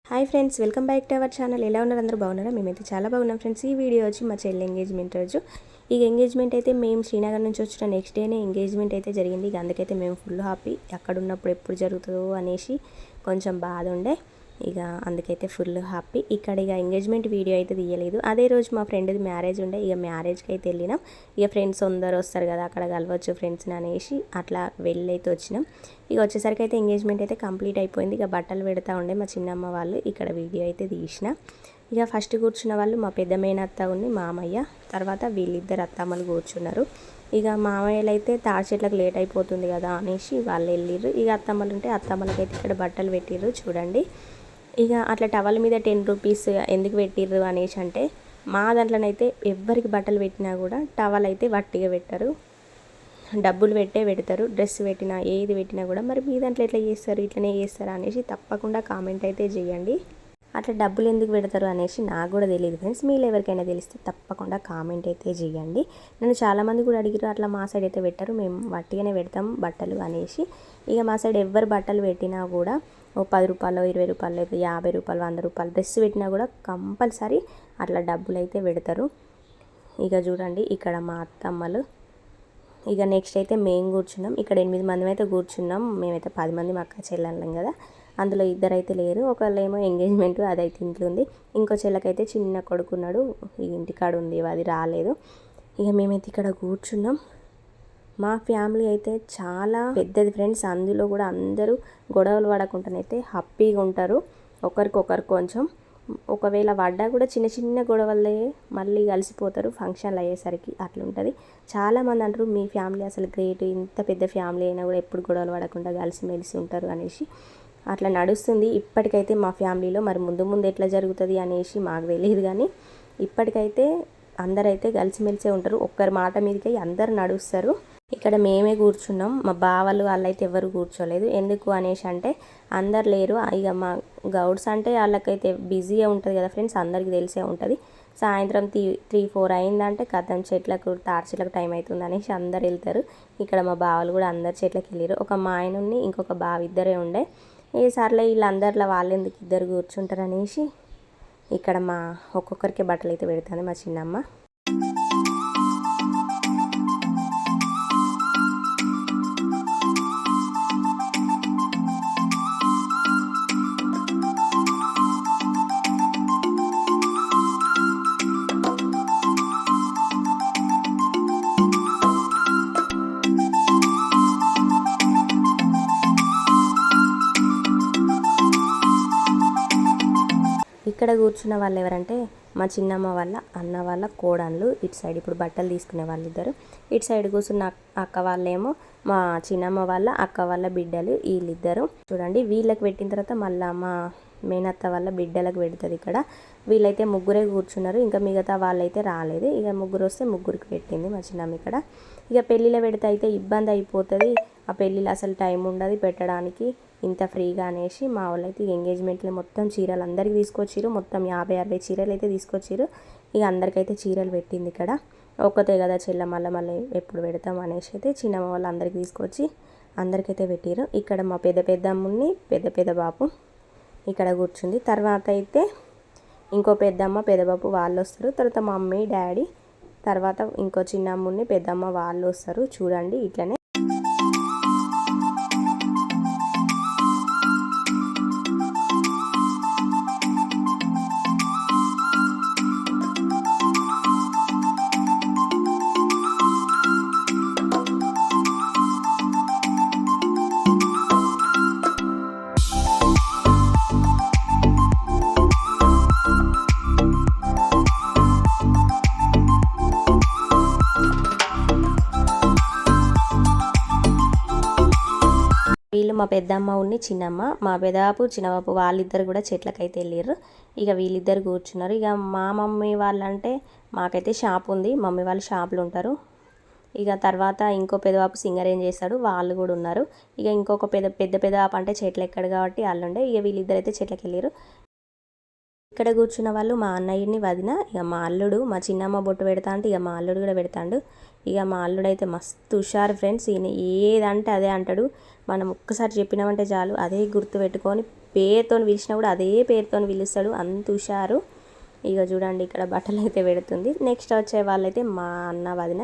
Hi friends, welcome back to our channel. ఎలా ఉన్నారు? అందరూ బాగున్నారా? మేమైతే చాలా బాగున్నాం ఫ్రెండ్స్. ఈ వీడియో వచ్చి మా చెల్లి ఎంగేజ్మెంట్ రోజు. ఈ ఎంగేజ్మెంట్ అయితే మేము శ్రీనగర్ నుంచి వచ్చిన నెక్స్ట్ డేనే ఎంగేజ్మెంట్ అయితే జరిగింది. ఇక అందుకైతే మేము ఫుల్ హ్యాపీ. అక్కడ ఉన్నప్పుడు ఎప్పుడు జరుగుతుందో అనేసి కొంచెం బాధ ఉండే. ఇక అందుకైతే ఫుల్ హ్యాపీ. ఇక్కడ ఇక ఎంగేజ్మెంట్ వీడియో అయితే తీయలేదు. అదే రోజు మా ఫ్రెండ్ది మ్యారేజ్ ఉండే. ఇక మ్యారేజ్కి అయితే వెళ్ళినాం. ఇక ఫ్రెండ్స్ అందరు వస్తారు కదా, అక్కడ కలవచ్చు ఫ్రెండ్స్ని అనేసి అట్లా వెళ్ళి అయితే వచ్చినాం. ఇక వచ్చేసరికి అయితే ఎంగేజ్మెంట్ అయితే కంప్లీట్ అయిపోయింది. ఇక బట్టలు పెడతా ఉండే మా చిన్నమ్మ వాళ్ళు. ఇక్కడ వీడియో అయితే తీసిన. ఇక ఫస్ట్ కూర్చున్న వాళ్ళు మా పెద్ద మేనత్త ఉంది, మామయ్య. తర్వాత వీళ్ళిద్దరు అత్తమ్మలు కూర్చున్నారు. ఇక మామయ్యలు అయితే తాడి చెట్లకు లేట్ అయిపోతుంది కదా అనేసి వాళ్ళు వెళ్ళిర్రు. ఇక అత్తమ్మలు ఉంటే అత్తమ్మలకైతే ఇక్కడ బట్టలు పెట్టిర్రు చూడండి. ఇక అట్లా టవల్ మీద 10 రూపీస్ ఎందుకు పెట్టిర్రు అనేసి అంటే, మా దాంట్లోనైతే ఎవరికి బట్టలు పెట్టినా కూడా టవల్ అయితే వట్టిగా పెట్టరు, డబ్బులు పెడతారు. డ్రెస్ పెట్టినా ఏది పెట్టినా కూడా. మరి మీ దాంట్లో ఎట్లా చేస్తారు, ఇట్లనే చేస్తారా అనేసి తప్పకుండా కామెంట్ అయితే చేయండి. అట్లా డబ్బులు ఎందుకు పెడతారు అనేసి నాకు కూడా తెలియదు ఫ్రెండ్స్. మీరు ఎవరికైనా తెలిస్తే తప్పకుండా కామెంట్ అయితే చేయండి. నన్ను చాలామంది కూడా అడిగారు, అట్లా మా సైడ్ అయితే పెట్టరు, మేము వట్టిగానే పెడతాం బట్టలు అనేసి. ఇక మా సైడ్ ఎవరు బట్టలు పెట్టినా కూడా ఓ 10 రూపాయలు, 20 రూపాయలు, లేదా 50 రూపాయలు, 100 రూపాయలు డ్రెస్ పెట్టినా కూడా కంపల్సరీ అట్లా డబ్బులు అయితే పెడతారు. ఇక చూడండి ఇక్కడ మా అత్తమ్మలు. ఇక నెక్స్ట్ అయితే మేము కూర్చున్నాం. ఇక్కడ 8 మంది అయితే కూర్చున్నాం. మేమైతే 10 మంది మా అక్క చెల్లెళ్ళం కదా. అందులో ఇద్దరు అయితే లేరు. ఒకళ్ళేమో ఎంగేజ్మెంట్, అదైతే ఇంట్లో ఉంది. ఇంకో చెల్లకైతే చిన్న కొడుకున్నాడు, ఈ ఇంటికాడ ఉంది, అది రాలేదు. ఇక మేమైతే ఇక్కడ కూర్చున్నాం. మా ఫ్యామిలీ అయితే చాలా పెద్దది ఫ్రెండ్స్. అందులో కూడా అందరూ గొడవలు పడకుండానైతే హ్యాపీగా ఉంటారు. ఒకరికొకరు కొంచెం ఒకవేళ పడ్డా కూడా చిన్న చిన్న గొడవలే మళ్ళీ కలిసిపోతారు ఫంక్షన్లు అయ్యేసరికి. అట్లుంటుంది. చాలామంది అంటారు మీ ఫ్యామిలీ అసలు గ్రేట్, ఇంత పెద్ద ఫ్యామిలీ అయినా కూడా ఎప్పుడు గొడవలు పడకుండా కలిసిమెలిసి ఉంటారు అనేసి. అట్లా నడుస్తుంది ఇప్పటికైతే మా ఫ్యామిలీలో. మరి ముందు ముందు ఎట్లా జరుగుతుంది అనేసి మాకు తెలియదు, కానీ ఇప్పటికైతే అందరైతే కలిసిమెలిసే ఉంటారు. ఒక్కరి మాట మీదకి అందరు నడుస్తారు. ఇక్కడ మేమే కూర్చున్నాం. మా బావలు వాళ్ళైతే ఎవరు కూర్చోలేదు. ఎందుకు అనేసి అంటే అందరు లేరు. ఇక మా గౌడ్స్ అంటే వాళ్ళకైతే బిజీగా ఉంటుంది కదా ఫ్రెండ్స్, అందరికీ తెలిసే ఉంటుంది. సాయంత్రం 3-4 అయిందంటే కథం చెట్లకు, తాడి చెట్లకు టైం అవుతుంది అనేసి అందరు వెళ్తారు. ఇక్కడ మా బావలు కూడా అందరు చెట్లకు వెళ్ళారు. ఒక మా ఆయన ఉండి ఇంకొక బావ ఇద్దరే ఉండే. సర్లే వీళ్ళందరిలో వాళ్ళు ఎందుకు ఇద్దరు కూర్చుంటారు అనేసి ఇక్కడ మా ఒక్కొక్కరికి బట్టలు అయితే పెడతాను మా చిన్నమ్మ. ఇక్కడ కూర్చున్న వాళ్ళు ఎవరంటే మా చిన్నమ్మ వాళ్ళ అన్న వాళ్ళ కోడళ్ళు. ఇటు సైడ్ ఇప్పుడు బట్టలు తీసుకునే వాళ్ళిద్దరు. ఇటు సైడ్ కూర్చున్న అక్క వాళ్ళేమో మా చిన్నమ్మ వాళ్ళ అక్క వాళ్ళ బిడ్డలు, వీళ్ళిద్దరు. చూడండి వీళ్ళకి పెట్టిన తర్వాత మళ్ళీ మా మేనత్త వాళ్ళ బిడ్డలకు పెడుతుంది ఇక్కడ. వీళ్ళైతే ముగ్గురే కూర్చున్నారు, ఇంకా మిగతా వాళ్ళైతే రాలేదు. ఇక ముగ్గురు వస్తే ముగ్గురికి పెట్టింది మా చిన్నమ్మ ఇక్కడ. ఇక పెళ్ళిలో పెడితే అయితే ఇబ్బంది అయిపోతుంది. ఆ పెళ్ళిలో అసలు టైం ఉండదు పెట్టడానికి ఇంత ఫ్రీగా అనేసి మా వాళ్ళు అయితే ఎంగేజ్మెంట్లో మొత్తం చీరలు అందరికీ తీసుకొచ్చిరు. మొత్తం 50-60 చీరలు అయితే తీసుకొచ్చిరు. ఇక అందరికైతే చీరలు పెట్టింది ఇక్కడ. ఒక్కతే కదా చెల్ల, మళ్ళీ ఎప్పుడు పెడతాం అనేసి అయితే చిన్నమ్మ వాళ్ళు అందరికీ తీసుకొచ్చి అందరికైతే పెట్టిరు. ఇక్కడ మా పెద్దమ్మని పెద్ద బాబు ఇక్కడ కూర్చుంది. తర్వాత అయితే ఇంకో పెద్దమ్మ పెద్దబాబు వాళ్ళు వస్తారు. తర్వాత మమ్మీ డాడీ, తర్వాత ఇంకో చిన్నమ్మని పెద్దమ్మ వాళ్ళు వస్తారు. చూడండి ఇట్లనే. వీళ్ళు మా పెద్దమ్మ ఉన్ని చిన్నమ్మ, మా పెదబాపు చిన్నబాపు వాళ్ళిద్దరు కూడా చెట్లకైతే వెళ్ళారు. ఇక వీళ్ళిద్దరు కూర్చున్నారు. ఇక మా మమ్మీ వాళ్ళంటే మాకైతే షాప్ ఉంది, మమ్మీ వాళ్ళు షాపులు ఉంటారు. ఇక తర్వాత ఇంకో పెదబాపు సింగర్ ఏం చేస్తాడు, వాళ్ళు కూడా ఉన్నారు. ఇక ఇంకొక పెదబాపు అంటే చెట్లు ఎక్కడు కాబట్టి వాళ్ళు ఉండే. ఇక వీళ్ళిద్దరు అయితే చెట్లకి వెళ్ళారు. ఇక్కడ కూర్చున్న వాళ్ళు మా అన్నయ్యని వదిన. ఇక మా అల్లుడు, మా చిన్నమ్మ బొట్టు పెడతా అంటే ఇక మా అల్లుడు కూడా పెడతాడు. ఇక మా అల్లుడు అయితే మస్తు హుషారు ఫ్రెండ్స్. ఈయన ఏదంటే అదే అంటాడు. మనం ఒక్కసారి చెప్పినామంటే చాలు అదే గుర్తు పెట్టుకొని పేరుతో పిలిచినా కూడా అదే పేరుతో పిలుస్తాడు, అంత హుషారు. ఇక చూడండి ఇక్కడ బట్టలు అయితే పెడుతుంది. నెక్స్ట్ వచ్చే వాళ్ళైతే మా అన్న వదిన.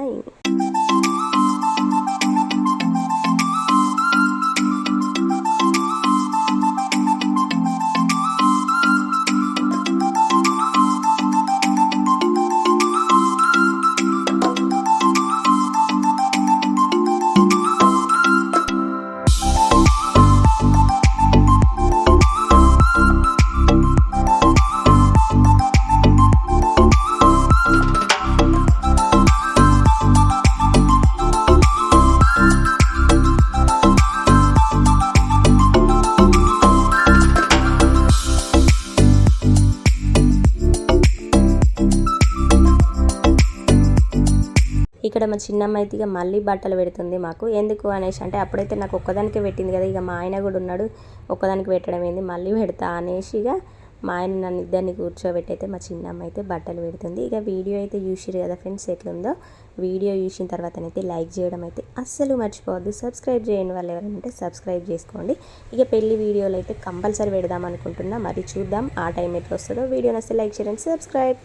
ఇక్కడ మా చిన్నమ్మ అయితే ఇక మళ్ళీ బట్టలు పెడుతుంది మాకు. ఎందుకు అనేసి అంటే అప్పుడైతే నాకు ఒక్కదానికే పెట్టింది కదా, ఇక మా ఆయన కూడా ఉన్నాడు, ఒక్కదానికి పెట్టడం ఏంది మళ్ళీ పెడతా అనేసి ఇక మా ఆయన నన్ను ఇద్దరిని కూర్చోబెట్టి అయితే మా చిన్నమ్మ అయితే బట్టలు పెడుతుంది. ఇక వీడియో అయితే చూసిరు కదా ఫ్రెండ్స్ ఎట్లుందో. వీడియో చూసిన తర్వాతనైతే లైక్ చేయడం అయితే అస్సలు మర్చిపోవద్దు. సబ్స్క్రైబ్ చేయని వాళ్ళు ఎవరైనా ఉంటే సబ్స్క్రైబ్ చేసుకోండి. ఇక పెళ్లి వీడియోలు అయితే కంపల్సరీ పెడదాం అనుకుంటున్నా, మరి చూద్దాం ఆ టైం ఎట్లా వస్తుందో. వీడియో నచ్చితే లైక్ చేయండి, సబ్స్క్రైబ్.